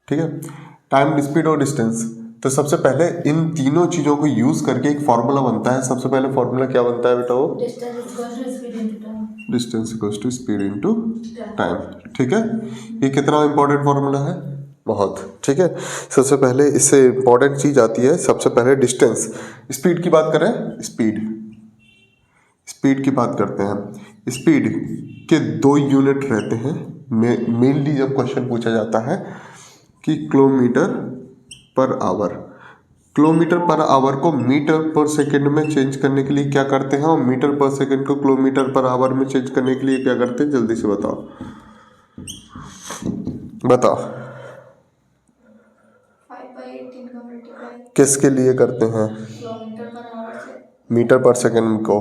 ठीक है। Time, speed और डिस्टेंस। तो सबसे पहले इन तीनों चीज़ों को यूज़ करके एक फॉर्मूला बनता है। सबसे पहले फॉर्मूला क्या बनता है बेटा? वो distance equals to speed into time. ठीक है, ये कितना इंपॉर्टेंट फॉर्मूला है? बहुत। ठीक है, सबसे पहले इससे इंपॉर्टेंट चीज़ आती है सबसे पहले डिस्टेंस। स्पीड की बात करें, स्पीड की बात करते हैं। स्पीड के 2 यूनिट रहते हैं मेनली जब क्वेश्चन पूछा जाता है कि kilometre per hour. Kilometre per hour को मीटर पर सेकंड में चेंज करने के लिए क्या करते हैं, और मीटर पर सेकंड को किलोमीटर पर आवर में चेंज करने के लिए क्या करते हैं? जल्दी से बताओ। किसके लिए करते हैं? मीटर पर सेकंड को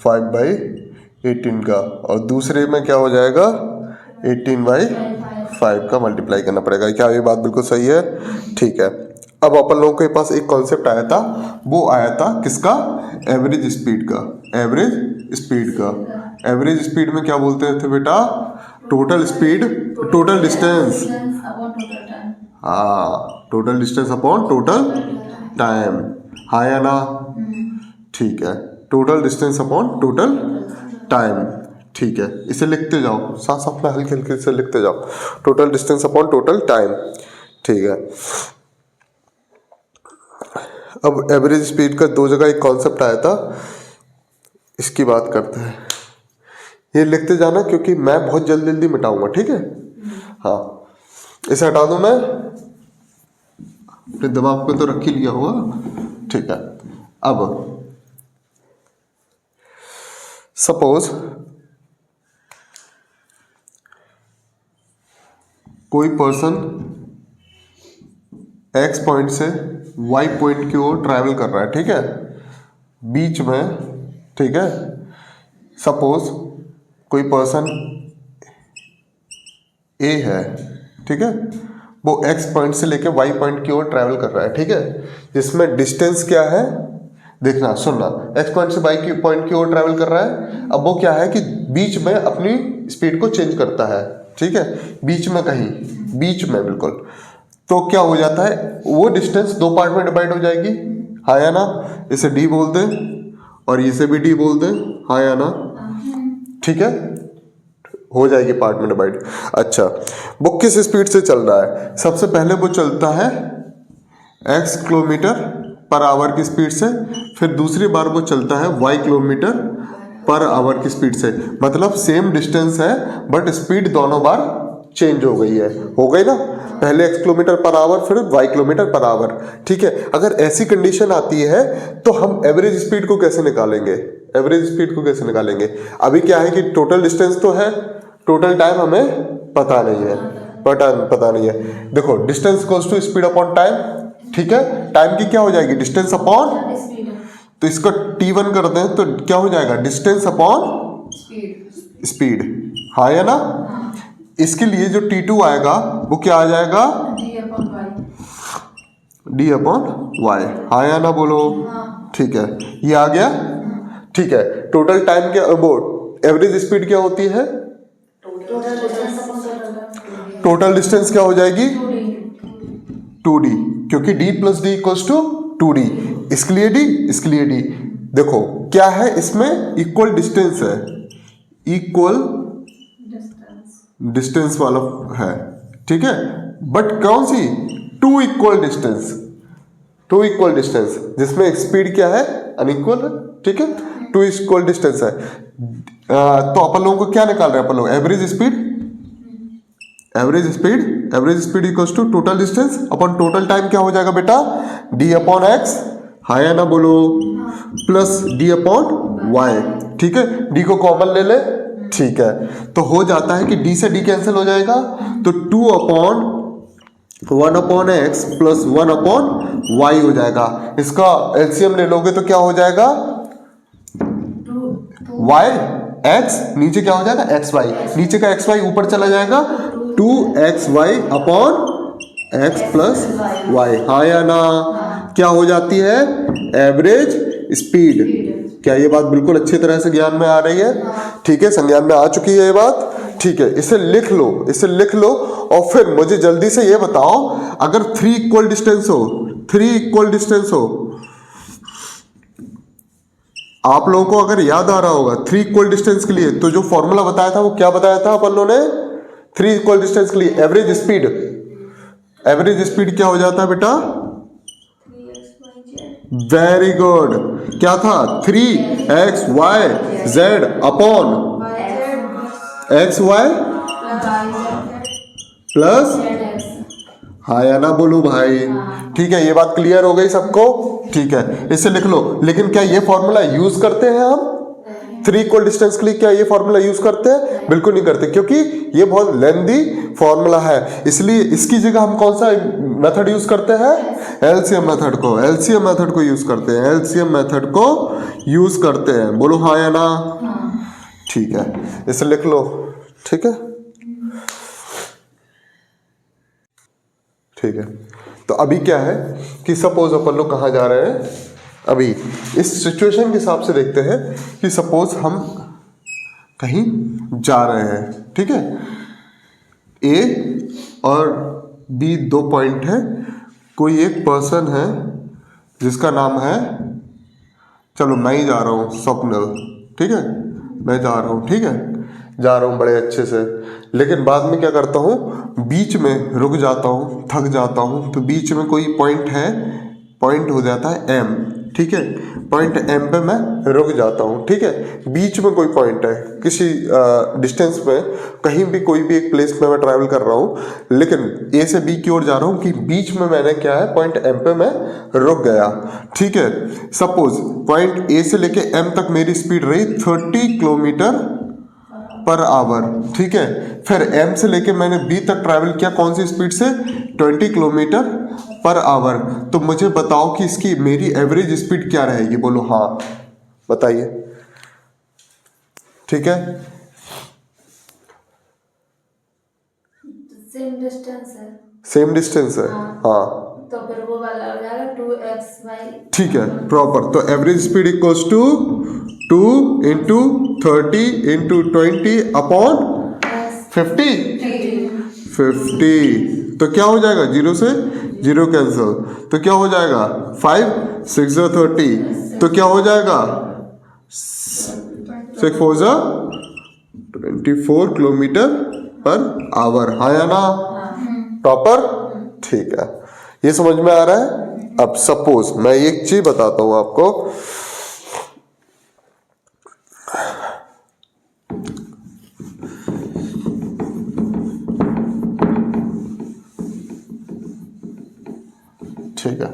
5/18 का, और दूसरे में क्या हो जाएगा? 18/5 का मल्टीप्लाई करना पड़ेगा। क्या ये बात बिल्कुल सही है? ठीक है। अब अपन लोगों के पास एक कॉन्सेप्ट आया था, वो आया था किसका? एवरेज स्पीड का। एवरेज स्पीड में क्या बोलते थे बेटा? Total speed, total distance. हाँ, total distance upon total time. हाँ या ना? ठीक है, total distance upon total time. ठीक है, इसे लिखते जाओ साथ साथ में, हल्के हल्के से लिखते जाओ। Total distance upon total time. ठीक है। अब एवरेज स्पीड का 2 जगह एक कॉन्सेप्ट आया था, इसकी बात करते हैं। ये लिखते जाना क्योंकि मैं बहुत जल्दी जल्दी मिटाऊंगा। ठीक है, हाँ, इसे हटा दूं मैं, अपने दिमाग पे तो रख ही लिया होगा। ठीक है, अब सपोज कोई पर्सन एक्स पॉइंट से वाई पॉइंट की ओर ट्रैवल कर रहा है। ठीक है, बीच में, ठीक है, सपोज कोई पर्सन ए है, ठीक है, वो एक्स पॉइंट से लेके वाई पॉइंट की ओर ट्रैवल कर रहा है। ठीक है, जिसमें डिस्टेंस क्या है देखना, सुनना। एक्स पॉइंट से वाई की पॉइंट की ओर ट्रैवल कर रहा है। अब वो क्या है कि बीच में अपनी स्पीड को चेंज करता है। ठीक है, बीच में, कहीं बीच में बिल्कुल। तो क्या हो जाता है, वो डिस्टेंस 2 पार्ट में डिवाइड हो जाएगी। हाँ या ना? इसे डी बोल दें और इसे भी डी बोल दें। हाँ या ना? ठीक है, हो जाएगी पार्ट में डिवाइड। अच्छा, वो किस स्पीड से चल रहा है? सबसे पहले वो चलता है x किलोमीटर पर आवर की स्पीड से, फिर दूसरी बार वो चलता है y किलोमीटर पर आवर की स्पीड से। मतलब सेम डिस्टेंस है बट स्पीड दोनों बार चेंज हो गई है। हो गई ना? पहले x किलोमीटर पर आवर, फिर y किलोमीटर पर आवर। ठीक है, अगर ऐसी कंडीशन आती है तो हम एवरेज स्पीड को कैसे निकालेंगे? अभी क्या है कि टोटल डिस्टेंस तो है, टोटल टाइम हमें पता नहीं है। देखो, distance equals to speed upon time. ठीक है, टाइम की क्या हो जाएगी? डिस्टेंस अपॉन, तो इसका t1 कर दें तो क्या हो जाएगा? Distance upon speed. हाँ या ना? इसके लिए जो t2 आएगा वो क्या आ जाएगा? d upon y। हाँ या ना बोलो? ठीक है, ये आ गया। ठीक है, टोटल टाइम क्या, वो एवरेज स्पीड क्या होती है? टोटल डिस्टेंस क्या हो जाएगी? 2d, क्योंकि d plus D equals to 2d। इसके लिए d। देखो क्या है इसमें? इक्वल डिस्टेंस है, इक्वल डिस्टेंस वाला है। ठीक है, बट कौन सी? 2 इक्वल डिस्टेंस, जिसमें स्पीड क्या है? अनइक्वल है। ठीक है, 2 इक्वल डिस्टेंस है। तो अपन लोगों को क्या निकाल रहे हैं अपन लोग? Average speed equals to total distance upon total time. क्या हो जाएगा बेटा? d upon X. हाँ या ना बोलो? Plus d upon Y. ठीक है, d को कॉमन ले ले। ठीक है, तो हो जाता है कि d से d कैंसिल हो जाएगा, तो 2 upon 1 upon X plus 1 upon Y हो जाएगा। इसका एलसीएम ले लोगे तो क्या हो जाएगा? y x, नीचे क्या हो जाएगा? xy, नीचे का xy ऊपर चला जाएगा, 2xy upon x plus y। हाँ या ना? क्या हो जाती है? Average speed. क्या ये बात बिल्कुल अच्छी तरह से ज्ञान में आ रही है? ठीक है, संज्ञान में आ चुकी है ये बात। ठीक है, इसे लिख लो, इसे लिख लो। और फिर मुझे जल्दी से ये बताओ, अगर 3 इक्वल डिस्टेंस हो, 3 इक्वल डिस्टेंस हो, आप लोगों को अगर याद आ रहा होगा 3 इक्वल डिस्टेंस के लिए तो जो फॉर्मूला बताया था वो क्या बताया था अपन लोगों ने? 3 इक्वल डिस्टेंस के लिए एवरेज स्पीड, एवरेज स्पीड क्या हो जाता है बेटा? वेरी गुड, क्या था? 3xyz अपॉन xy प्लस, हाँ या ना बोलूं भाई? ठीक है, ये बात क्लियर हो गई सबको? ठीक है, इसे लिख लो। लेकिन क्या ये फॉर्मूला यूज करते हैं हम 3 इक्वल डिस्टेंस के लिए? क्या ये फॉर्मूला यूज करते हैं? बिल्कुल नहीं करते, क्योंकि ये बहुत लेंदी फॉर्मूला है। इसलिए इसकी जगह हम कौन सा मेथड यूज करते हैं? एलसीएम मेथड को, एलसीएम मेथड को यूज करते हैं, एलसीएम मेथड को यूज करते हैं। बोलो हाँ या ना? ठीक है, इसे लिख लो। ठीक है, ठीक है। तो अभी क्या है कि सपोज अपन लोग कहाँ जा रहे हैं? अभी इस सिचुएशन के हिसाब से देखते हैं कि सपोज हम कहीं जा रहे हैं, ठीक है? ए और बी 2 पॉइंट है। कोई एक पर्सन है जिसका नाम है, चलो मैं ही जा रहा हूँ, स्वप्निल, ठीक है? मैं जा रहा हूँ, ठीक है, जा रहा हूँ बड़े अच्छे से। लेकिन बाद में क्या करता हूँ, बीच में रुक जाता हूँ, थक जाता हूँ, तो बीच में कोई पॉइंट है, पॉइंट हो जाता है एम, ठीक है? पॉइंट एम पे मैं रुक जाता हूँ, ठीक है? बीच में कोई पॉइंट है, किसी डिस्टेंस में, कहीं भी कोई भी एक प्लेस में मैं ट्रैवल कर रहा हूँ, लेकिन ए से बी की ओर जा रहा हूँ कि बीच में मैंने क्या है, पॉइंट एम पे मैं रुक गया, ठीक है? सपोज पॉइंट ए से लेके एम तक मेरी स्पीड रही 30 किलोमीटर पर आवर, ठीक है? फिर एम से लेके मैंने बी तक ट्रैवल किया, कौन सी स्पीड से? 20 किलोमीटर पर आवर। तो मुझे बताओ कि इसकी मेरी एवरेज स्पीड क्या रहेगी? बोलो हाँ, बताइए। ठीक है, सेम डिस्टेंस है, सेम डिस्टेंस है, हाँ। तो फिर वो वाला हो जाएगा 2xy। ठीक है, प्रॉपर। तो average speed equals to 2 into 30 into 20 upon 50। तो क्या हो जाएगा? 0 से 0 कैंसिल, तो क्या हो जाएगा? 5 6 30, तो क्या हो जाएगा? 6 4 24 किलोमीटर पर आवर, हाँ या ना? प्रॉपर, ठीक है, ये समझ में आ रहा है? अब सपोज मैं एक चीज बताता हूं आपको। ठीक है,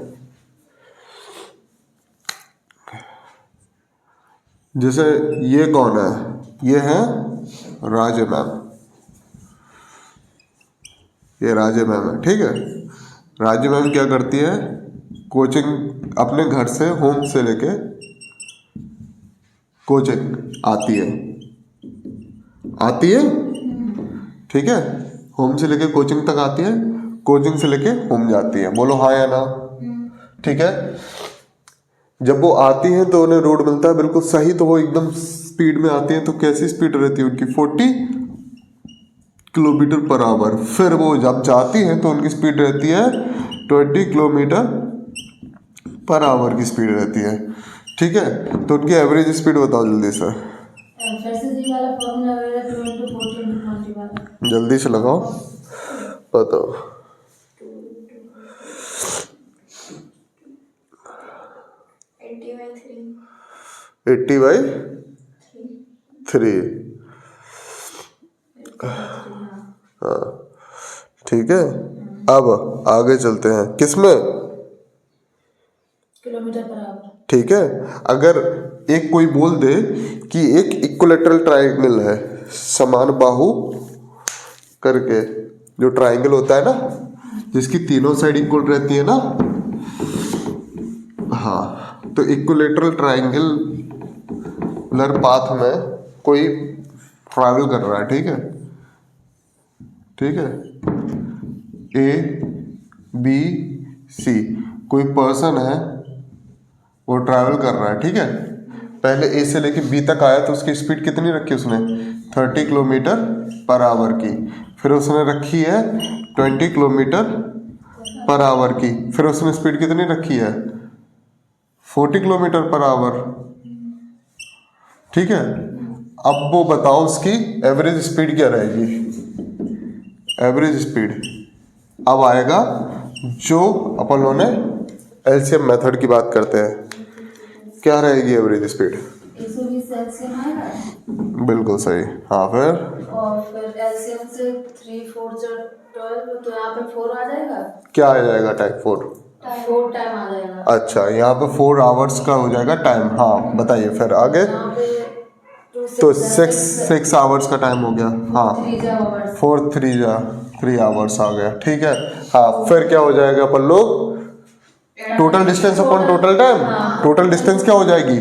जैसे ये कौन है? ये है राजे मैम, ये राजे मैम है, ठीक है? राजे मैम क्या करती है? कोचिंग अपने घर से, होम से लेके कोचिंग आती है, ठीक है? होम से लेके कोचिंग तक आती है, कोचिंग से लेके होम जाती है। बोलो हाँ या ना? ठीक है, जब वो आती है तो उन्हें रोड मिलता है बिल्कुल सही, तो वो एकदम स्पीड में आती है। तो कैसी स्पीड रहती है उनकी? 40 किलोमीटर पर आवर। फिर वो जब जाती है तो उनकी स्पीड रहती है 20 किलोमीटर पर आवर की स्पीड रहती है, ठीक है? तो उनकी एवरेज स्पीड बताओ जल्दी से, जल्दी से लगाओ, बताओ। 80/3। हाँ, ठीक है। अब आगे चलते हैं, किसमें? Kilometre per hour. ठीक है, अगर एक कोई बोल दे कि एक इक्विलेटरल ट्रायंगल है, समान बाहु करके, जो ट्रायंगल होता है ना, जिसकी तीनों साइड इक्वल रहती है ना, हाँ, तो इक्विलेटरल ट्रायंगुलर पाथ में कोई ट्रैवल कर रहा है, ठीक है? ठीक है, ए बी सी कोई पर्सन है, वो ट्रैवल कर रहा है, ठीक है? पहले ए से लेके बी तक आया तो उसकी स्पीड कितनी रखी उसने 30 किलोमीटर पर आवर की। फिर उसने रखी है 20 किलोमीटर पर आवर की। फिर उसने स्पीड कितनी रखी है 40 किलोमीटर पर आवर। ठीक है, अब वो बताओ उसकी एवरेज स्पीड क्या रहेगी। एवरेज स्पीड अब आएगा जो अपन लोगों ने एलसीएम मेथड की बात करते हैं, क्या रहेगी एवरेज स्पीड। 120 एलसीएम आएगा। बिल्कुल सही। हाँ फिर और फिर एलसीएम से 3 4 12 तो यहाँ पे 4 आ जाएगा। क्या आ जाएगा टाइम 4। 4 टाइम आ जाएगा। अच्छा, यहाँ पे 4 आवर्स का हो जाएगा टाइम। हाँ बताइए फिर आगे। यहाँ पे तो 6 आवर्स का टाइम हो गया। हाँ 4 3 आवर्स आ गया। ठीक है। हाँ फिर क्या हो जाएगा अपन लोग total distance upon total time. Total distance क्या हो जाएगी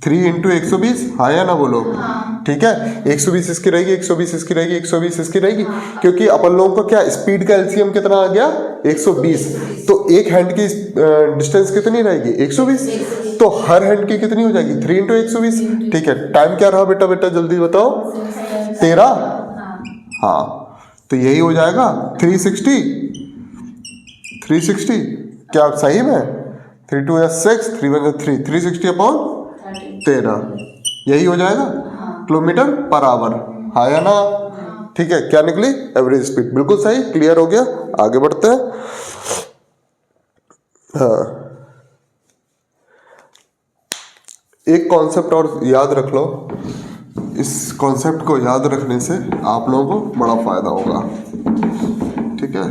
3 इंटू 120। हाँ या ना बोलो। ठीक है, 120 इसकी रहेगी, 120 इसकी रहेगी, 120 इसकी रहेगी। क्योंकि अपन लोगों को क्या स्पीड का एलसीएम कितना आ गया 120। तो एक हैंड की डिस्टेंस कितनी रहेगी 120। तो हर हैंड की कितनी हो जाएगी 3 इंटू 120। ठीक है, टाइम क्या रहा बेटा बेटा जल्दी बताओ 13। हाँ तो यही हो जाएगा 360। क्या आप सही में 3 2 6 3 1 3 360 अपॉन 13 यही हो जाएगा किलोमीटर पर आवर। हाँ या ना। ठीक है, क्या निकली एवरेज स्पीड। बिल्कुल सही, क्लियर हो गया। आगे बढ़ते हैं। हाँ एक कॉन्सेप्ट और याद रख लो। इस कॉन्सेप्ट को याद रखने से आप लोगों को बड़ा फायदा होगा। ठीक है,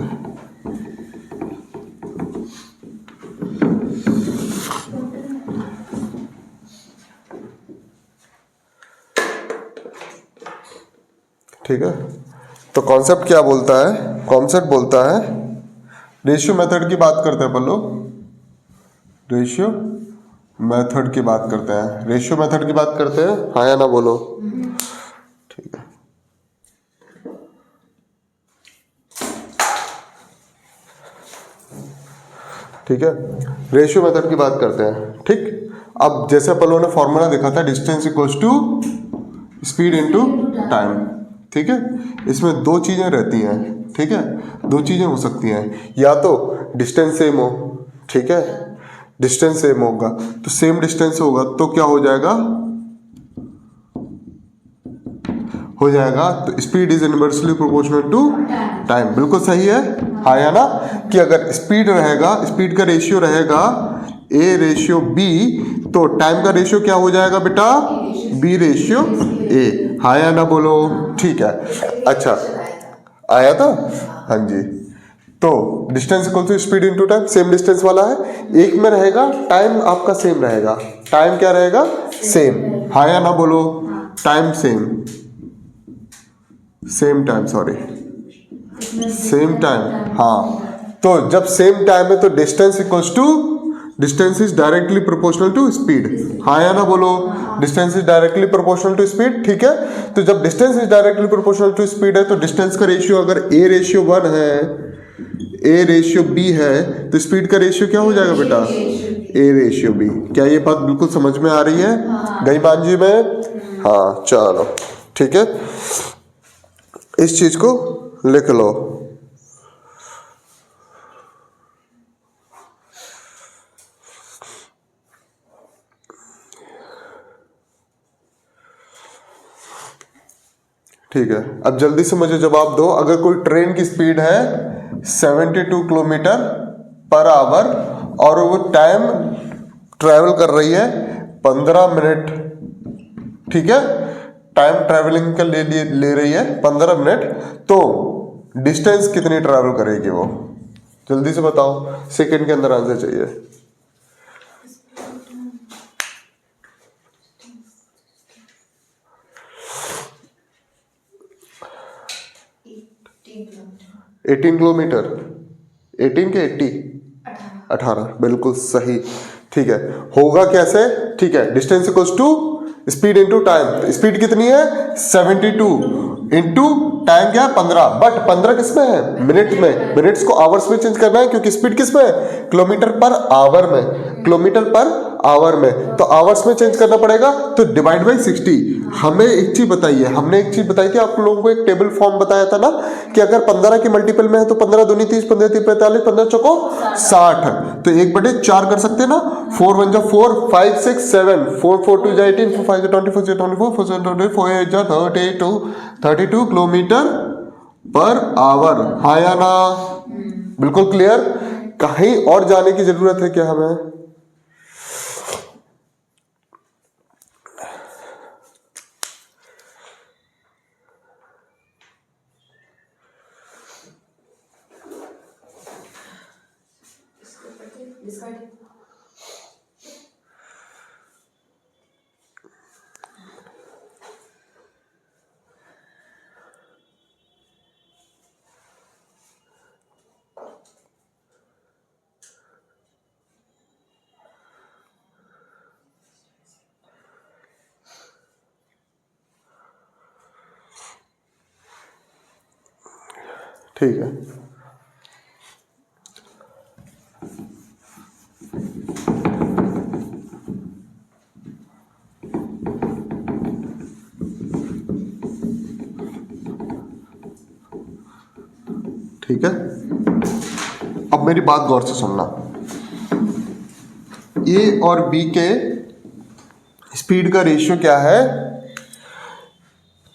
ठीक है। तो कॉन्सेप्ट क्या बोलता है, कॉन्सेप्ट बोलता है रेशियो मेथड की बात करते हैं अपन लोग। रेशियो मेथड की बात करते हैं, रेशियो मेथड की बात करते हैं। हाँ या ना बोलो। ठीक है, ठीक है, रेशियो मेथड की बात करते हैं। ठीक, अब जैसे अपन लोगों ने फॉर्मूला देखा था distance equals to speed into time. ठीक है, इसमें दो चीजें रहती हैं। ठीक है, दो चीजें हो सकती हैं, या तो डिस्टेंस सेम हो। ठीक है, डिस्टेंस सेम होगा तो सेम डिस्टेंस होगा तो क्या हो जाएगा तो speed is inversely proportional to time. बिल्कुल सही है। हाँ या ना, कि अगर स्पीड रहेगा, स्पीड का रेशियो रहेगा ए रेशियो बी, तो टाइम का रेशियो क्या हो जाएगा बेटा बी रेशियो ए। हाँ या ना बोलो। ठीक है, अच्छा आया था। हाँ जी, तो distance equal to speed into time, same distance वाला है। एक में रहेगा टाइम आपका सेम रहेगा, टाइम क्या रहेगा सेम। हाँ या ना बोलो, time same time, sorry same time. हाँ, तो जब सेम टाइम है तो distance equals to distance is directly proportional to speed. हाँ या ना बोलो, distance is directly proportional to speed. ठीक है, तो जब distance is directly proportional to speed है तो डिस्टेंस का रेशियो अगर ए रेशियो 1 है, ए रेशियो बी है, तो स्पीड का रेशियो क्या हो जाएगा बेटा ए रेशियो बी। क्या ये बात बिल्कुल समझ में आ रही है गई बांजी में। हाँ चलो ठीक है, इस चीज को लिख लो। ठीक है, अब जल्दी से मुझे जवाब दो। अगर कोई ट्रेन की स्पीड है 72 किलोमीटर पर आवर और वो टाइम ट्रैवल कर रही है 15 मिनट, ठीक है, टाइम ट्रैवलिंग का ले रही है 15 मिनट, तो डिस्टेंस कितनी ट्रैवल करेगी वो, जल्दी से बताओ, सेकंड के अंदर आंसर चाहिए। एटीन किलोमीटर, 18 के 80 18, बिल्कुल सही। ठीक है, होगा कैसे, ठीक है, distance equals to speed into time. Speed कितनी है 72 इनटू टाइम क्या है 15, बट 15 किसमें है मिनट में, मिनट्स को आवर्स में चेंज करना है क्योंकि स्पीड किसमें है किलोमीटर पर आवर में, किलोमीटर पर आवर में, तो आवर्स में चेंज करना पड़ेगा, तो डिवाइड बाई 60। हमें एक चीज बताइए, हमने एक चीज बताई थी आप लोगों को, एक टेबल फॉर्म बताया था ना कि अगर 15 के मल्टीपल में है तो 15 दूनी 30, 15 3 45, 15 चौको 60, तो 1/4 कर सकते हैं ना। 4 1 जा 4, 5 6 7, 4 4 2 जा 18, 4 5 जा 20, 4 6 24, 4 7 24, 4 8 जा 32 किलोमीटर पर आवर। हाँ या ना? बिल्कुल क्लियर। कहीं और जाने की जरूरत है क्या हमें? ठीक है, ठीक है। अब मेरी बात गौर से सुनना। ए और बी के स्पीड का रेशियो क्या है?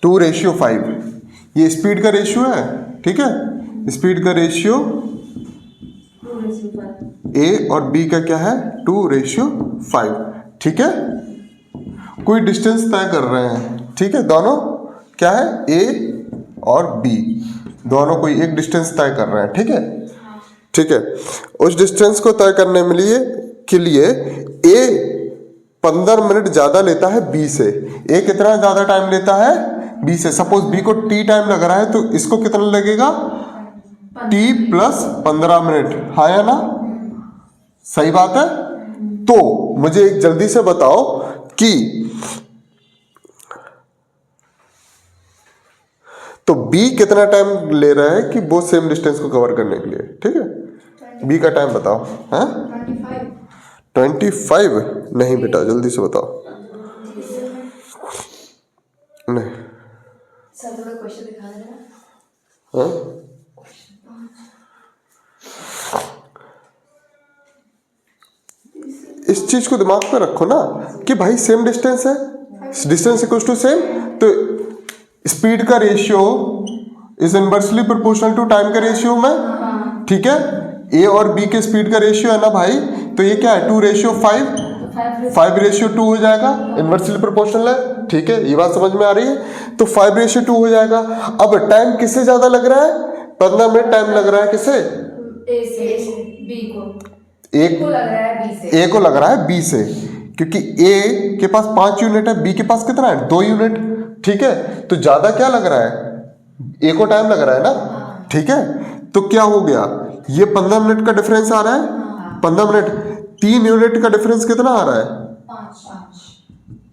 2:5। ये स्पीड का रेशियो है, ठीक है। स्पीड का रेशियो ए और बी का क्या है? 2:5, ठीक है। कोई डिस्टेंस तय कर रहे हैं, ठीक है। दोनों क्या है? ए और बी दोनों कोई एक डिस्टेंस तय कर रहे हैं, ठीक है, ठीक है। उस डिस्टेंस को तय करने के लिए ए 15 मिनट ज्यादा लेता है बी से। ए कितना ज्यादा टाइम लेता है? बी से। सपोज बी को टी टाइम लग रहा है तो इसको कितना लगेगा? T plus 15 minute. हाँ या ना? सही बात है। तो मुझे एक जल्दी से बताओ कि तो बी कितना टाइम ले रहा है कि वो सेम डिस्टेंस को कवर करने के लिए, ठीक है। बी का टाइम बताओ। हाँ 25? नहीं बेटा, जल्दी से बताओ। नहीं, क्वेश्चन दिखा देना। हाँ इस चीज को दिमाग में रखो ना कि भाई सेम डिस्टेंस है, डिस्टेंस इक्वल्स टू सेम, तो स्पीड का ratio is inversely proportional to time का रेशियो में, ठीक है। ए और बी के स्पीड का रेशियो है ना भाई, तो ये क्या है? 2:5, 5:2 हो जाएगा, इनवर्सली प्रोपोर्शनल है, ठीक है। ये बात समझ में आ रही है? तो 5:2 हो जाएगा। अब टाइम किससे ज्यादा लग रहा है? 15 मिनट टाइम लग रहा है किसे? ए से बी को। ए को लग रहा है बी से। ए को लग रहा है बी से, क्योंकि ए के पास 5 यूनिट है, बी के पास कितना है? 2 यूनिट, ठीक है। तो ज्यादा क्या लग रहा है? ए को टाइम लग रहा है ना, ठीक है। तो क्या हो गया? ये 15 मिनट का डिफरेंस आ रहा है। 15 मिनट, 3 यूनिट का डिफरेंस कितना आ रहा है?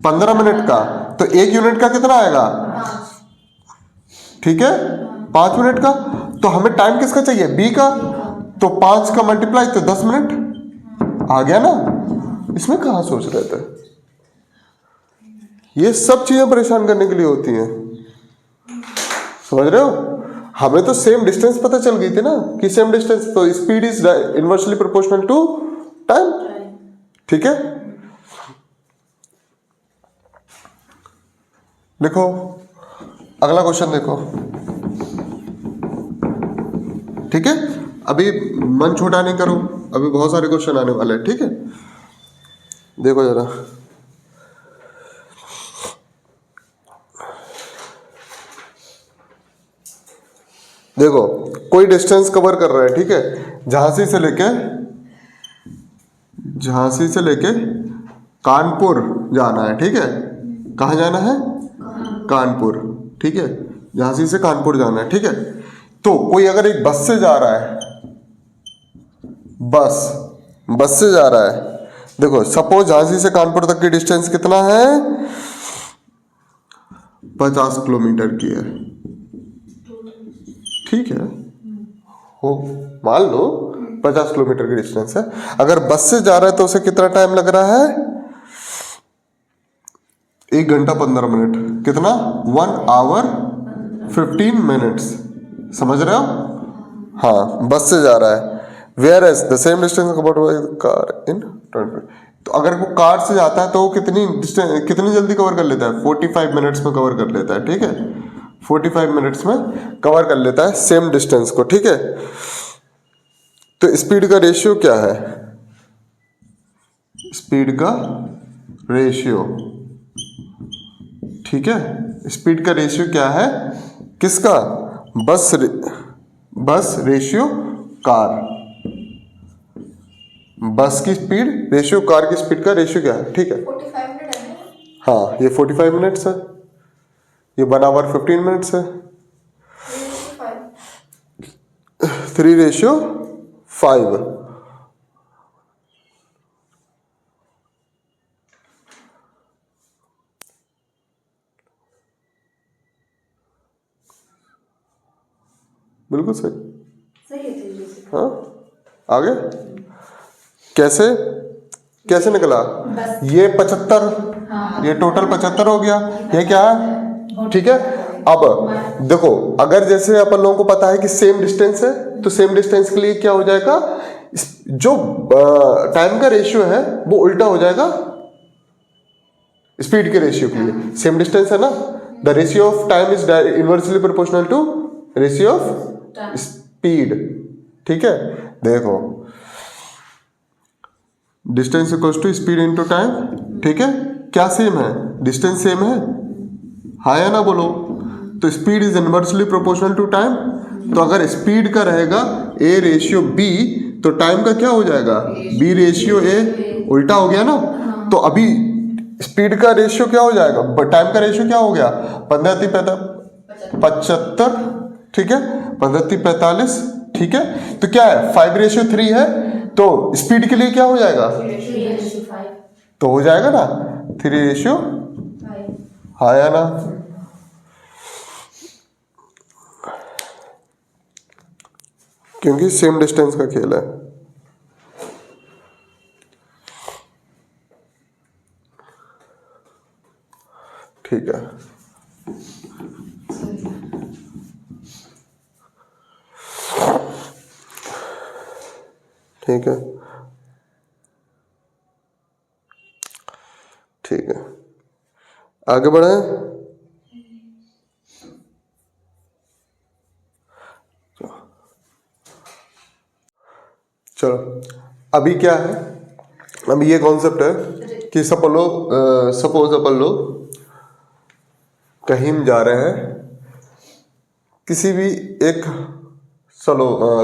15 मिनट का। तो 1 यूनिट का कितना आएगा? ठीक है, 5 मिनट का। तो हमें टाइम किसका चाहिए? बी का। तो 5 का मल्टीप्लाई तो 10 मिनट आ गया ना। इसमें कहाँ सोच रहे थे? ये सब चीजें परेशान करने के लिए होती हैं, समझ रहे हो? हमें तो सेम डिस्टेंस पता चल गई थी ना कि सेम डिस्टेंस, तो speed is inversely proportional to time, ठीक है। देखो अगला क्वेश्चन देखो, ठीक है। अभी मन छोटा नहीं करो, अभी बहुत सारे क्वेश्चन आने वाले हैं, ठीक है। देखो जरा, देखो कोई डिस्टेंस कवर कर रहा है, ठीक है। झांसी से लेके कानपुर जाना है, ठीक है। कहाँ जाना है? कानपुर, ठीक है। झांसी से कानपुर जाना है, ठीक है। तो कोई अगर एक बस से जा रहा है, बस से जा रहा है, देखो सपोज झांसी से कानपुर तक की डिस्टेंस कितना है? 50 किलोमीटर की है, ठीक है। हो मान लो 50 किलोमीटर की डिस्टेंस है। अगर बस से जा रहा है तो उसे कितना टाइम लग रहा है? 1 घंटा 15 मिनट। कितना? 1 आवर 15 मिनट्स। समझ रहे हो? हाँ, बस से जा रहा है। Where as the same distance covered by car in 20। तो अगर वो कार से जाता है तो वो कितनी जल्दी कवर कर लेता है? 45 मिनट्स में कवर कर लेता है। ठीक है, 45 मिनट्स में कवर कर लेता है सेम डिस्टेंस को। ठीक है, तो स्पीड का रेशियो क्या है? स्पीड का रेशियो, ठीक है, स्पीड का रेशियो क्या है? किसका? बस रेशियो कार। बस की स्पीड रेशियो कार की स्पीड का रेशियो क्या है? ठीक है, 45 मिनट है ना? हाँ, ये 45 मिनट्स है, ये 1 आवर 15 मिनट्स है। 3:5। बिल्कुल सही। सही है तेरी से। हाँ, आगे कैसे निकला? ये 75, ये टोटल 75 हो गया। ये क्या है? ठीक है, अब देखो, अगर जैसे अपन लोगों को पता है कि सेम डिस्टेंस है तो सेम डिस्टेंस के लिए क्या हो जाएगा? जो टाइम का रेशियो है वो उल्टा हो जाएगा स्पीड के रेशियो के लिए। सेम डिस्टेंस है ना, the ratio of time is inversely proportional to ratio of speed. ठीक है, देखो, distance equals to speed into time. ठीक है, क्या सेम है? डिस्टेंस सेम है, हाँ या ना बोलो? तो speed is inversely proportional to time. तो अगर स्पीड का रहेगा ए रेशियो बी तो टाइम का क्या हो जाएगा? B ratio A. उल्टा हो गया ना? तो अभी स्पीड का रेशियो क्या हो जाएगा? टाइम का रेशियो क्या हो गया? 15×75। ठीक है, 15×45। ठीक है, तो क्या है? 5:3 है, तो स्पीड के लिए क्या हो जाएगा? 3:5। तो हो जाएगा ना 3:5, हाँ या ना? क्योंकि सेम डिस्टेंस का खेल है। ठीक है, ठीक है, ठीक है, आगे बढ़े। चलो, अभी क्या है? अभी ये कॉन्सेप्ट है कि सपोज अपन लोग कहीं जा रहे हैं, किसी भी एक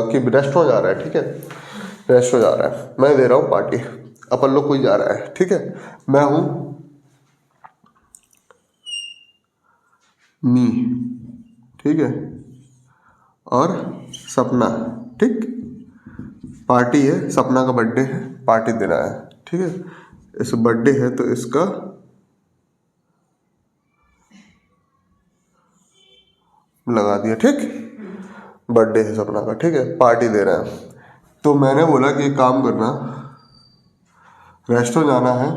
कि रेस्टोरेंट जा रहा है। ठीक है, रेस्टोरेंट जा रहा है, मैं दे रहा हूँ पार्टी, अपन लोग कोई जा रहा है। ठीक है, मैं हूँ मी, ठीक है, और सपना। ठीक, पार्टी है, सपना का बर्थडे है, पार्टी देना है। ठीक है, इस बर्थडे है तो इसका लगा दिया। ठीक, बर्थडे है सपना का, ठीक है, पार्टी दे रहा है। तो मैंने बोला कि एक काम करना, रेस्टोरेंट जाना है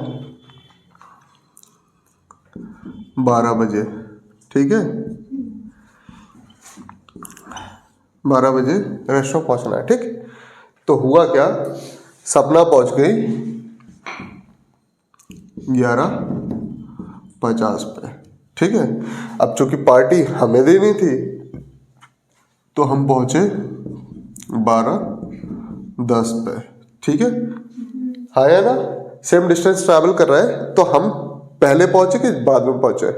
12 बजे। ठीक है, 12 बजे रेस्टोरेंट पहुंचना है। ठीक, तो हुआ क्या? सपना पहुंच गई 11:50 पे। ठीक है, अब चूंकि पार्टी हमें देनी थी तो हम पहुंचे 12:10 पे। ठीक है, हाँ या ना? सेम डिस्टेंस ट्रैवल कर रहा है तो हम पहले पहुंचे कि बाद में पहुंचे?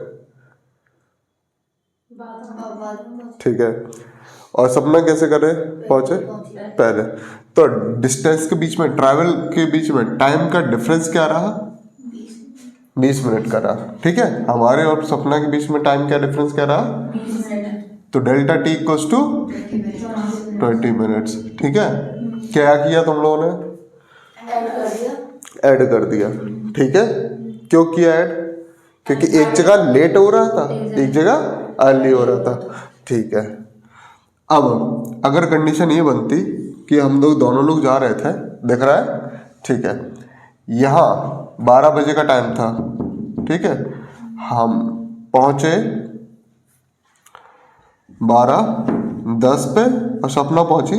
ठीक है, और सपना कैसे करे? पहुंचे पहले। तो डिस्टेंस के बीच में, ट्रैवल के बीच में टाइम का डिफरेंस क्या रहा? 20 मिनट का रहा। ठीक है, हमारे और सपना के बीच में टाइम क्या डिफरेंस क्या रहा? 20 मिनट। तो delta T equals to 20 minutes. ठीक है, क्या किया तुम लोगों ने? ऐड कर दिया। ठीक है, क्यों किया ऐड? क्योंकि एक जगह लेट हो रहा था, एक जगह अर्ली हो रहा था। ठीक है, अब अगर कंडीशन ये बनती कि हम लोग दोनों लोग जा रहे थे, दिख रहा है, ठीक है। यहाँ 12 बजे का टाइम था, ठीक है। हम पहुँचे 12:10 पे और सपना पहुँची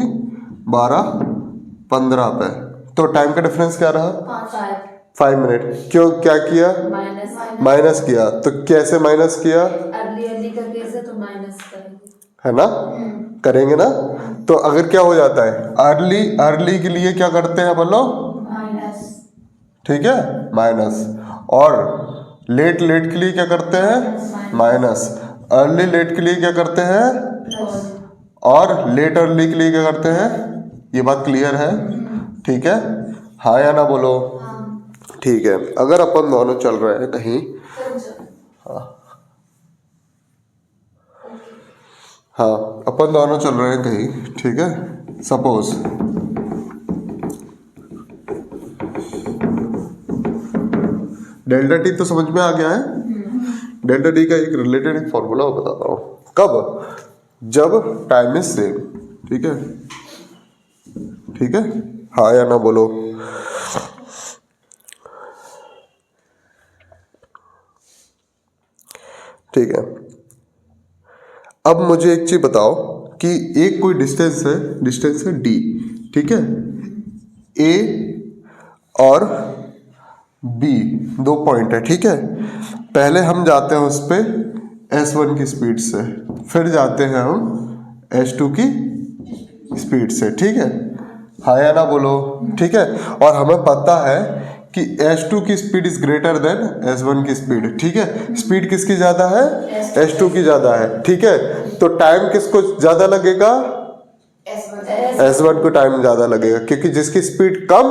12:15 पे, तो टाइम का डिफरेंस क्या रहा? 5 मिनट। क्यों, क्या किया? माइनस किया। तो कैसे माइनस किया? अर्ली का केस है तो माइनस करेंगे, है ना, करेंगे ना। तो अगर क्या हो जाता है, अर्ली के लिए क्या करते हैं बोलो? माइनस, ठीक है, माइनस। और लेट के लिए क्या करते हैं? माइनस। अर्ली लेट के लिए क्या करते हैं? और लेट अर्ली के लिए क्या करते हैं? ये बात क्लियर है, ठीक है। हाँ या ना बोलो। ठीक है। अगर अपन दोनों चल रहे हैं कहीं, हाँ अपन दोनों चल रहे हैं कहीं, ठीक है। सपोज डेल्टा टी तो समझ में आ गया है। डेल्टा टी का एक रिलेटेड एक फॉर्मूला बताता हूँ। कब? जब टाइम इज सेम, ठीक है, ठीक है। हाँ या ना बोलो। ठीक है। अब मुझे एक चीज बताओ कि एक कोई डिस्टेंस है डी, ठीक है। ए और बी दो पॉइंट है, ठीक है। पहले हम जाते हैं उस पर S1 की स्पीड से, फिर जाते हैं हम S2 की स्पीड से, ठीक है। हाँ या ना बोलो, ठीक है। और हमें पता है कि S2 की speed is greater than S1 की स्पीड, ठीक है। स्पीड किसकी ज़्यादा है? S2 की ज़्यादा है, ठीक है। तो टाइम किसको ज़्यादा लगेगा? S1 को टाइम ज़्यादा लगेगा, क्योंकि जिसकी स्पीड कम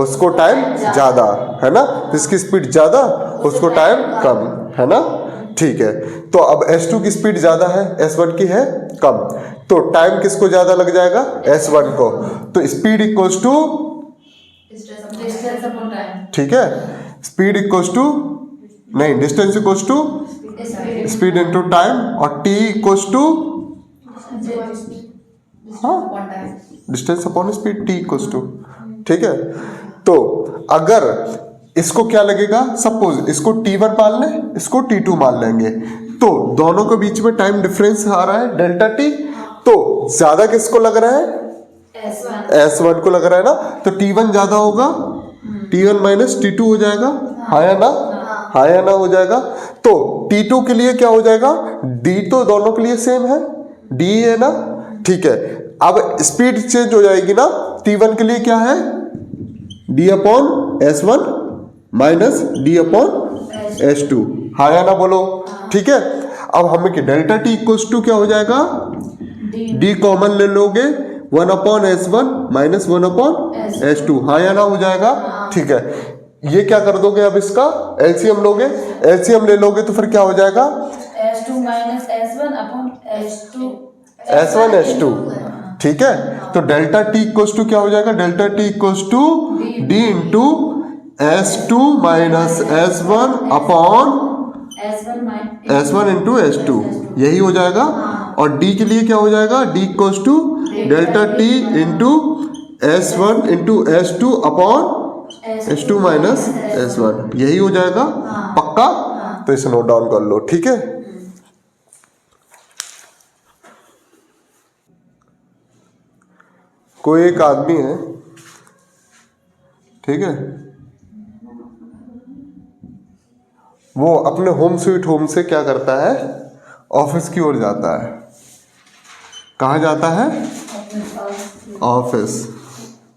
उसको टाइम ज़्यादा, है ना। जिसकी स्पीड ज़्यादा उसको टाइम कम, है ना, ठीक है। तो अब S2 की स्पीड ज़्यादा है, S1 की है कम, तो टाइम किसको ज़्यादा लग जाएगा? S1 को। तो स्पीड इक्वल्स टू, ठीक है, स्पीड इक्वल्स टू, नहीं, distance equals to speed into time, और टी इक्वल्स टू, हाँ, distance upon speed, T equals to, ठीक है। तो अगर इसको क्या लगेगा, सपोज इसको T1 मान लें, इसको T2 मान लेंगे, तो दोनों के बीच में टाइम डिफरेंस आ रहा है डेल्टा टी, तो ज्यादा किसको लग रहा है? S1 को लग रहा है ना। तो T1 ज्यादा होगा, T1 माइनस T2 हो जाएगा, हाँ या ना, हाँ या ना हो जाएगा। तो T2 के लिए क्या हो जाएगा? D तो दोनों के लिए सेम है, D है ना, ठीक है। अब स्पीड चेंज हो जाएगी ना, T1 के लिए क्या है? D upon S1 minus D upon S2, हाँ या ना बोलो, ठीक है। अब हमें कि डेल्टा टी इक्वल्स टू क्या हो जाएगा? D कॉमन ले लोगे, 1 upon S1 minus 1 upon S2, हाँ या ना हो जाएगा, ठीक है। ये क्या कर दोगे, अब इसका एलसीएम लोगे, एलसीएम ले लोगे तो फिर क्या हो जाएगा? S2 minus S1 upon S1 S2, ठीक है। तो डेल्टा टी इक्वल्स टू क्या हो जाएगा? Delta T equals to D into S2 minus S1 upon S1 into S2, यही हो जाएगा। और D के लिए क्या हो जाएगा? D equals to delta T into S1 into S2 upon S2 minus S1, यही हो जाएगा, पक्का। तो इसे नोट डाउन कर लो, ठीक है। कोई एक आदमी है, ठीक है, वो अपने होम स्वीट होम से क्या करता है? ऑफिस की ओर जाता है। कहाँ जाता है? ऑफिस,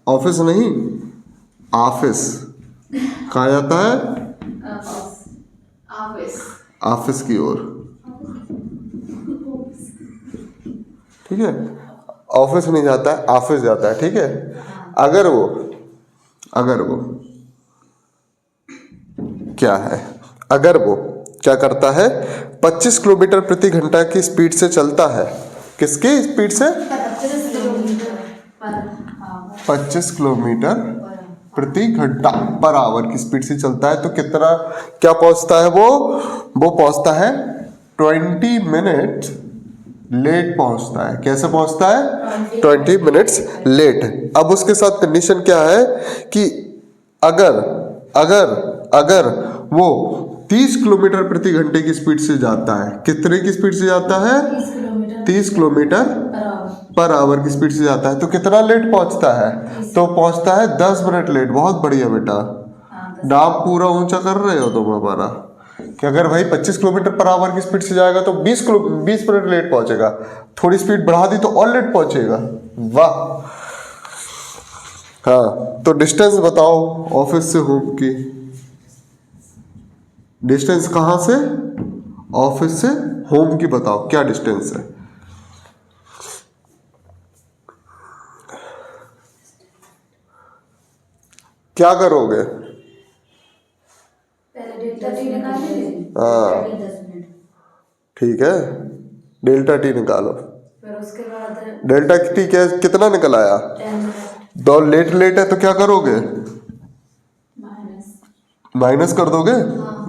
ऑफिस नहीं, ऑफिस। कहाँ जाता है? ऑफिस की ओर, ठीक है। ऑफिस नहीं जाता है, ऑफिस जाता है, ठीक है। अगर वो क्या है, अगर वो क्या करता है? 25 किलोमीटर प्रति घंटा की स्पीड से चलता है। किसकी स्पीड से? 25 किलोमीटर प्रति घंटा पर आवर की स्पीड से चलता है, तो कितना क्या पहुंचता है वो पहुंचता है 20 मिनट लेट पहुंचता है। कैसे पहुंचता है? 20 मिनट्स लेट। अब उसके साथ कंडीशन क्या है कि अगर अगर अगर वो 30 किलोमीटर प्रति घंटे की स्पीड से जाता है, कितने की स्पीड से जाता है? 30 किलोमीटर पर आवर की स्पीड से जाता है, तो कितना लेट पहुंचता है? तो पहुंचता है 10 मिनट लेट। बहुत बढ़िया बेटा, नाम पूरा ऊंचा कर रहे हो तुम हमारा। कि अगर भाई 25 किलोमीटर पर आवर की स्पीड से जाएगा तो 20 मिनट लेट पहुंचेगा। थोड़ी स्पीड बढ़ा दी तो और लेट पहुंचेगा। वाह। हाँ, तो डिस्टेंस बताओ ऑफिस से होम की। डिस्टेंस कहाँ से? ऑफिस से होम की बताओ, क्या डिस्टेंस है? क्या करोगे? पहले डेल्टा टी निकालेंगे। हाँ, 10 मिनट। ठीक है, डेल्टा टी निकालो। फिर उसके बाद डेल्टा टी क्या कितना निकल आया? 10 मिनट दो लेट लेट है तो क्या करोगे? माइनस। माइनस कर दोगे?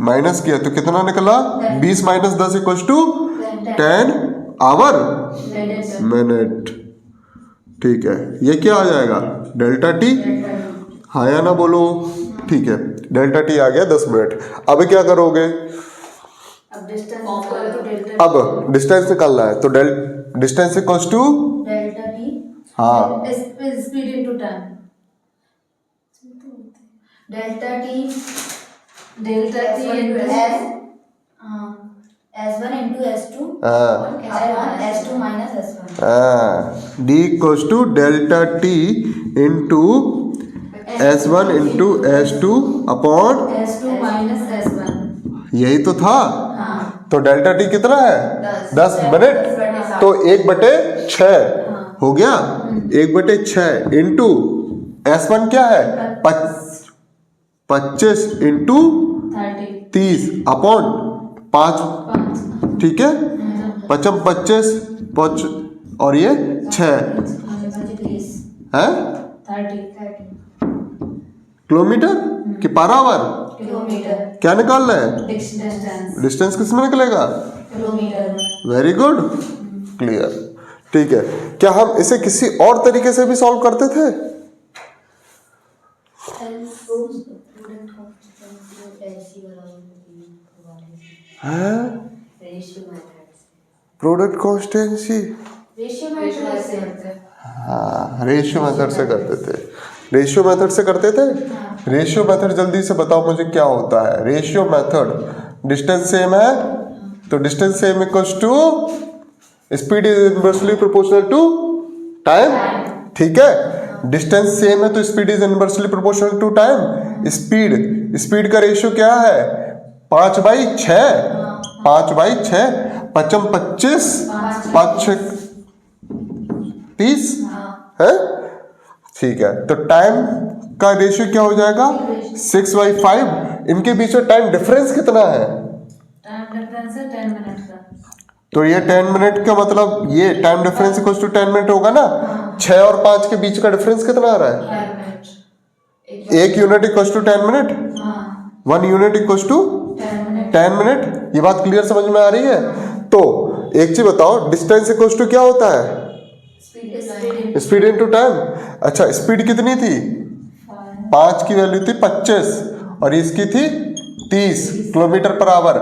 माइनस किया तो कितना निकला? 20 minus 10 equal to 10 hour minute. ठीक है, ये क्या आ जाएगा? Delta T. हाँ या ना बोलो? ठीक है, डेल्टा टी आ गया 10 मिनट। अब क्या करोगे? अब डिस्टेंस तो डेल्टा अब डिस्टेंस निकालना है तो distance equals to delta T. हाँ, speed into time. Delta T into S1 into S2 S1 minus S1 D equals to delta T into S1 into S2 upon S2 minus S1। यही तो था। तो delta T कितना है? 10 minute. तो 1/6 हो गया। 1/6 इंटू S1 क्या है? 25 इंटू 30 अपॉन 5। ठीक है, 25 और ये 6 है किलोमीटर कि पर आवर? किलोमीटर। क्या निकालना है? डिस्टेंस किस में निकलेगा? किलोमीटर। Very good, clear. ठीक है, क्या हम इसे किसी और तरीके से भी सॉल्व करते थे? Product constituency. हाँ, रेशियो मेथड से करते थे। रेशियो मेथड से करते थे। रेशियो मेथड जल्दी से बताओ मुझे क्या होता है? रेशियो मेथड, डिस्टेंस सेम है तो distance same equals to speed is inversely proportional to time. ठीक है, डिस्टेंस सेम है तो speed is inversely proportional to time. Speed का रेशियो क्या है? 5/6। 5/6 पचम 25 5 30 है। ठीक है, तो टाइम का रेशियो क्या हो जाएगा? 6/5। इनके बीच में टाइम डिफरेंस कितना है? टाइम डिफरेंस है 10 मिनट का। तो ये 10 मिनट का मतलब ये time difference equal to 10 minute होगा ना। 6 और 5 के बीच का डिफरेंस कितना आ रहा है? 1 unit equal to 10 minute. 1 unit equal to 10 minute. ये बात क्लियर समझ में आ रही है? तो एक चीज बताओ, डिस्टेंस इक्वल टू क्या होता है? Speed into time. अच्छा, स्पीड कितनी थी? 5 की वैल्यू थी 25 और इसकी थी 30 किलोमीटर पर आवर।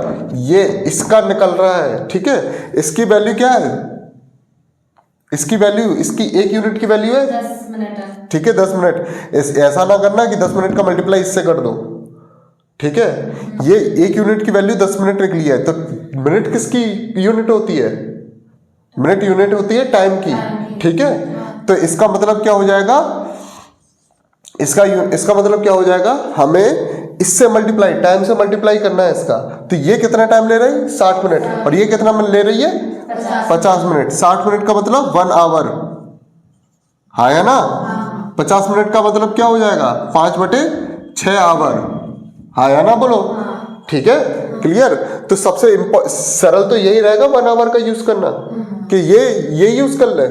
ये इसका निकल रहा है। ठीक है, इसकी वैल्यू क्या है? इसकी वैल्यू, इसकी 1 यूनिट की वैल्यू है 10 मिनट। ठीक है, 10 मिनट। ऐसा ना करना कि 10 मिनट का मल्टीप्लाई इससे कर दो। ठीक है, ये 1 यूनिट की वैल्यू 10 मिनट निकली है तो मिनट किसकी यूनिट होती है? मिनट यूनिट होती है टाइम की। ठीक है, तो इसका मतलब क्या हो जाएगा? इसका मतलब क्या हो जाएगा? हमें इससे मल्टीप्लाई, टाइम से मल्टीप्लाई करना है इसका। तो ये कितना टाइम ले रही है? 60 मिनट। और ये कितना ले रही है? 50 मिनट। 60 मिनट का मतलब 1 आवर। हाँ या ना? 50 मिनट का मतलब क्या हो जाएगा? 5/6 आवर। हाँ या ना बोलो? ठीक है, क्लियर। तो सबसे सरल तो यही रहेगा 1 आवर का यूज करना, कि ये यूज कर ले।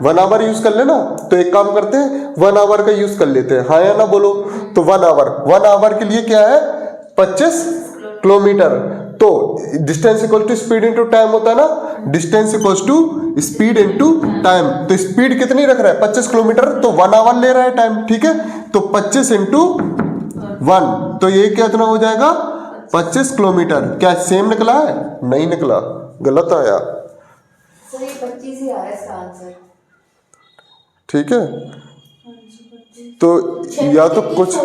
1 आवर यूज कर लेना। तो एक काम करते हैं, 1 आवर का यूज कर लेते हैं। हाँ या ना बोलो? तो 1 आवर के लिए क्या है? 25 किलोमीटर। तो distance equal to speed into time होता है ना, distance equals to speed into time. तो स्पीड कितनी रख रहा है 25 किलोमीटर, तो 1 आवर ले रहा है टाइम, ठीक है। तो 25 इंटू 1, तो ये कितना हो जाएगा 25 किलोमीटर। क्या सेम निकला है? नहीं निकला, गलत आया। सही 25 ही आया इसका आंसर। ठीक है, तो या तो कुछ,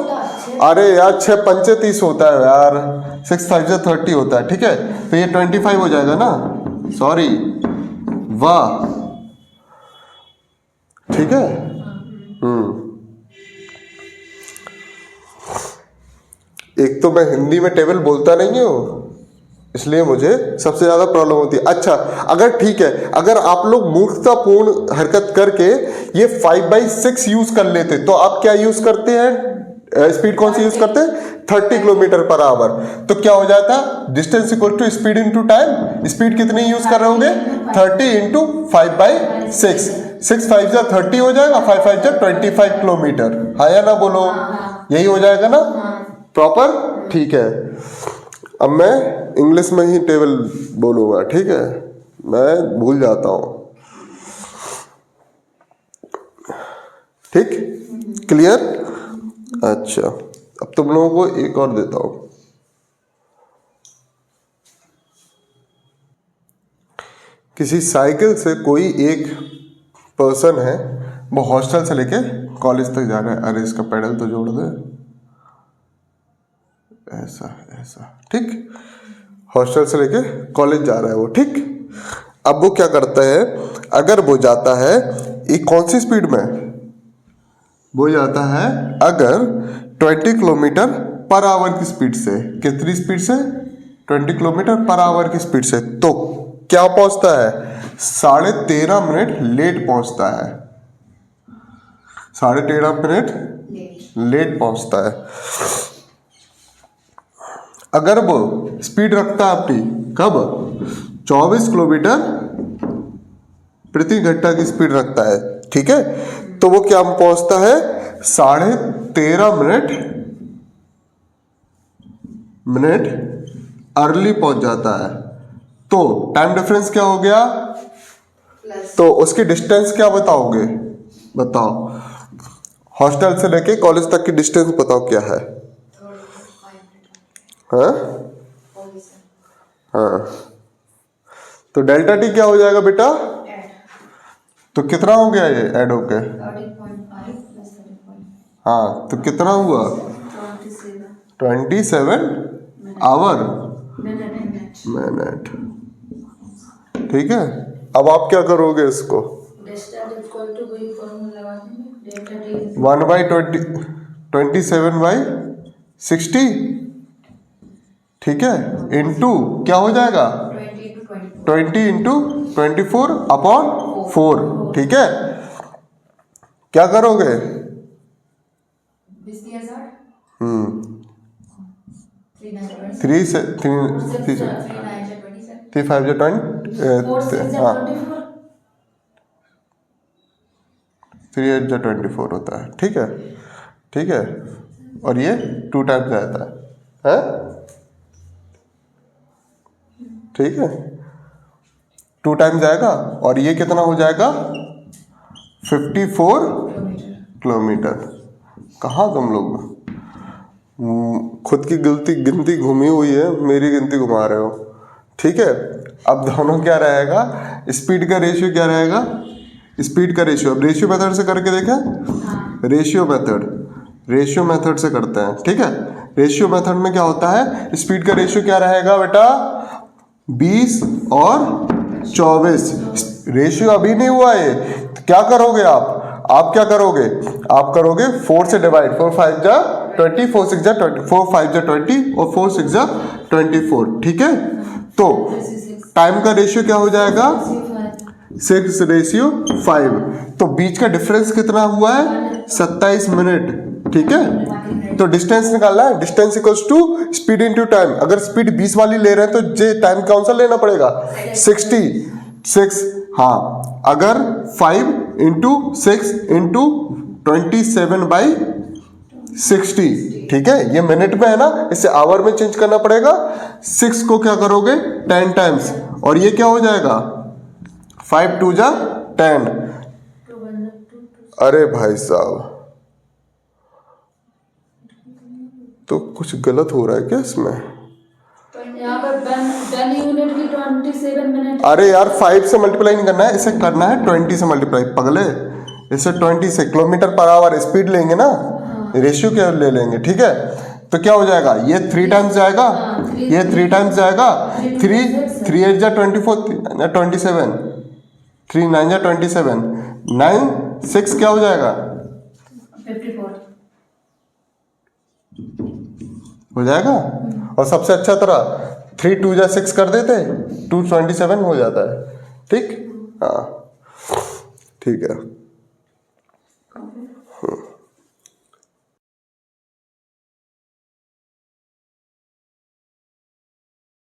अरे यार 6 पंचे 30 होता है यार, 6 5 30 होता है, ठीक है। तो ये 25 हो जाएगा ना, सॉरी, वाह, ठीक है। एक तो मैं हिंदी में टेबल बोलता नहीं हूँ, इसलिए मुझे सबसे ज्यादा प्रॉब्लम होती है। अच्छा, अगर ठीक है, अगर आप लोग मूर्खतापूर्ण हरकत करके ये 5/6 यूज कर लेते, तो आप क्या यूज करते हैं, स्पीड कौन सी यूज करते हैं 30 किलोमीटर पर आवर, तो क्या हो जाता, distance equal to speed into time. Speed कितनी यूज कर रहे होंगे 30 इंटू 5/6, 6 5 जा 30 हो जाएगा, 5 5 जा 25 किलोमीटर, हाँ या ना बोलो, यही हो जाएगा ना प्रॉपर, ठीक है। अब मैं इंग्लिश में ही टेबल बोलूंगा, ठीक है, मैं भूल जाता हूं, ठीक, क्लियर। अच्छा, अब तुम लोगों को एक और देता हूं। किसी साइकिल से कोई एक पर्सन है, वो हॉस्टल से लेके कॉलेज तक जा रहा है। अरे इसका पेडल तो जोड़ दे, ऐसा ऐसा, ठीक, हॉस्टल से लेके कॉलेज जा रहा है वो, ठीक। अब वो क्या करता है, अगर वो जाता है एक कौन सी स्पीड में, वो जाता है अगर 20 किलोमीटर पर आवर की स्पीड से, कितनी स्पीड से 20 किलोमीटर पर आवर की स्पीड से, तो क्या पहुंचता है 13.5 मिनट लेट पहुंचता है, 13.5 मिनट लेट पहुंचता है। अगर वो स्पीड रखता है अपनी कब 24 किलोमीटर प्रति घंटा की स्पीड रखता है, ठीक है, तो वो क्या पहुंचता है 13.5 मिनट अर्ली पहुंच जाता है। तो टाइम डिफरेंस क्या हो गया, तो उसकी डिस्टेंस क्या बताओगे, बताओ, हॉस्टल से लेके कॉलेज तक की डिस्टेंस बताओ क्या है। हाँ हाँ, तो डेल्टा टी क्या हो जाएगा बेटा, तो कितना हो गया ये ऐड होके, हाँ, तो कितना हुआ 27 आवर मिनट, ठीक है। अब आप क्या करोगे इसको, 1/27/60, ठीक है, इनटू क्या हो जाएगा 20 इंटू 24/4, ठीक है। क्या करोगे, 3 से 3 5 जो 20, हाँ 3 8 जो 24 होता है, ठीक है, ठीक है। और ये 2 टाइम्स आता है, ठीक है, 2 टाइम जाएगा, और ये कितना हो जाएगा 54 किलोमीटर। कहाँ तुम लोग खुद की गिनती घूमी हुई है, मेरी गिनती घुमा रहे हो, ठीक है। अब दोनों क्या रहेगा, स्पीड का रेशियो क्या रहेगा, स्पीड का रेशियो, अब रेशियो मेथड से करके देखें, रेशियो मेथड से करते हैं, ठीक है। रेशियो मेथड में क्या होता है, स्पीड का रेशियो क्या रहेगा बेटा 20 और 24, रेशियो अभी नहीं हुआ है, तो क्या करोगे आप क्या करोगे, आप करोगे 4 से डिवाइड, 4 5 जा 20, 4 6 जा 20, 4 5 जा 20 और 4 6 जा 24, ठीक है। तो टाइम का रेशियो क्या हो जाएगा 6:5, तो बीच का डिफरेंस कितना हुआ है 27 मिनट, ठीक है। तो डिस्टेंस निकालना है, distance equals to speed into time. अगर स्पीड 20 वाली ले रहे हैं तो जे टाइम कौन सा लेना पड़ेगा 66, हाँ। अगर 5 इंटू 6 इंटू 27/4 60। ठीक है, ये मिनट में है ना, इसे आवर में चेंज करना पड़ेगा। 6 को क्या करोगे 10 टाइम्स, और ये क्या हो जाएगा 5 2 जा 10। अरे भाई साहब, तो कुछ गलत हो रहा है क्या इसमें? यहाँ पर 10 यूनिट की 27 मिनट। अरे यार 5 से मल्टीप्लाई नहीं करना है, इसे करना है 20 से मल्टीप्लाई। पगले, इसे 20 से किलोमीटर पर आवर स्पीड लेंगे ना, रेशियो क्या ले लेंगे। ठीक है, तो क्या हो जाएगा, ये 3 टाइम्स जाएगा, ये 3 टाइम्स जाएगा। 3 8 जा 24 27, 3 9 जा 27, 9 6 क्या हो जाएगा 54 हो जाएगा। और सबसे अच्छा तरह 3 2 जा 6 कर देते, 227 हो जाता है। ठीक, हाँ ठीक है।